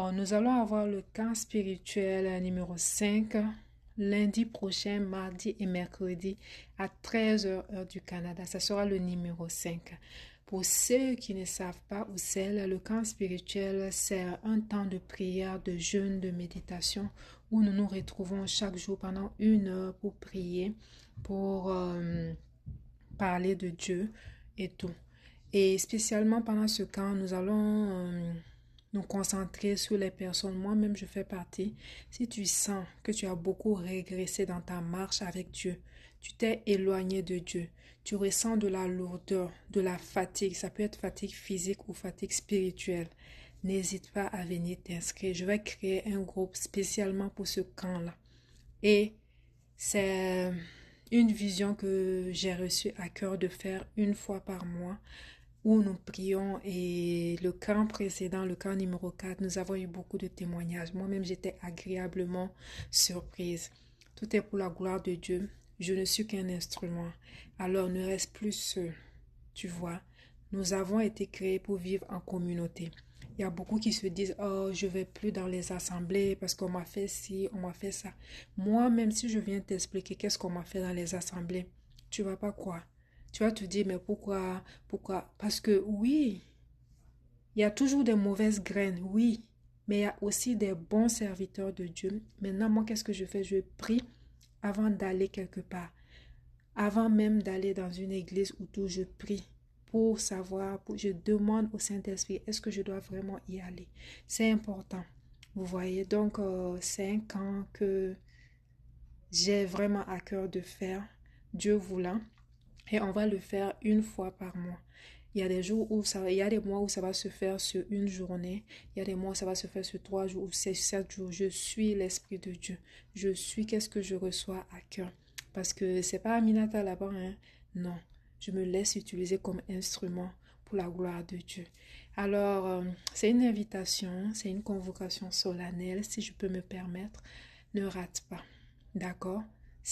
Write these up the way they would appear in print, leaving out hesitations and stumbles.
Alors, nous allons avoir le camp spirituel numéro 5 lundi prochain, mardi et mercredi à 13 heures heure du Canada. Ça sera le numéro 5. Pour ceux qui ne savent pas où c'est, le camp spirituel, c'est un temps de prière, de jeûne, de méditation où nous nous retrouvons chaque jour pendant 1 heure pour prier, pour parler de Dieu et tout. Et spécialement pendant ce camp, nous allons nous concentrer sur les personnes. Moi-même, je fais partie. Si tu sens que tu as beaucoup régressé dans ta marche avec Dieu, tu t'es éloigné de Dieu, tu ressens de la lourdeur, de la fatigue, ça peut être fatigue physique ou fatigue spirituelle, n'hésite pas à venir t'inscrire. Je vais créer un groupe spécialement pour ce camp-là. Et c'est une vision que j'ai reçue à cœur de faire 1 fois par mois où nous prions. Et le camp précédent, le camp numéro 4, nous avons eu beaucoup de témoignages. Moi-même, j'étais agréablement surprise. Tout est pour la gloire de Dieu. Je ne suis qu'un instrument. Alors ne reste plus seul. Tu vois, nous avons été créés pour vivre en communauté. Il y a beaucoup qui se disent, oh, je vais plus dans les assemblées parce qu'on m'a fait ci, on m'a fait ça. Moi, même si je viens t'expliquer qu'est-ce qu'on m'a fait dans les assemblées, tu vas pas croire. Tu vas te dire, mais pourquoi? Parce que oui, il y a toujours des mauvaises graines, oui, mais il y a aussi des bons serviteurs de Dieu. Maintenant, moi, qu'est-ce que je fais? Je prie avant d'aller quelque part. Avant même d'aller dans une église ou tout, je prie pour savoir, je demande au Saint-Esprit, est-ce que je dois vraiment y aller? C'est important. Vous voyez, donc c'est un camp que j'ai vraiment à cœur de faire, Dieu voulant, et on va le faire 1 fois par mois. Il y a des jours où il y a des mois où ça va se faire sur une journée, il y a des mois où ça va se faire sur 3 jours ou 7 jours. Je suis l'Esprit de Dieu. Je suis qu'est-ce que je reçois à cœur. Parce que c'est pas Aminata là-bas, hein. Non, je me laisse utiliser comme instrument pour la gloire de Dieu. Alors, c'est une invitation, c'est une convocation solennelle, si je peux me permettre. Ne rate pas, d'accord?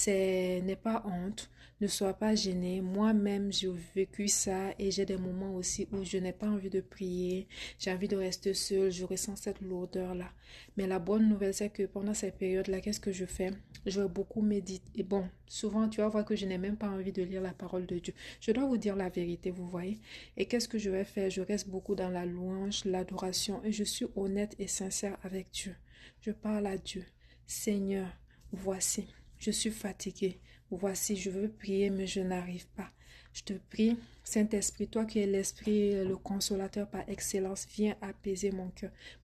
N'est pas honte, ne sois pas gêné. Moi-même, j'ai vécu ça et j'ai des moments aussi où je n'ai pas envie de prier, j'ai envie de rester seule, je ressens cette lourdeur-là. Mais la bonne nouvelle, c'est que pendant ces périodes-là, qu'est-ce que je fais? Je vais beaucoup méditer. Et bon, souvent, tu vas voir que je n'ai même pas envie de lire la parole de Dieu. Je dois vous dire la vérité, vous voyez. Et qu'est-ce que je vais faire? Je reste beaucoup dans la louange, l'adoration et je suis honnête et sincère avec Dieu. Je parle à Dieu. Seigneur, voici. Je suis fatiguée. Voici, je veux prier, mais je n'arrive pas. Je te prie, Saint-Esprit, toi qui es l'Esprit, le consolateur par excellence, viens apaiser mon cœur.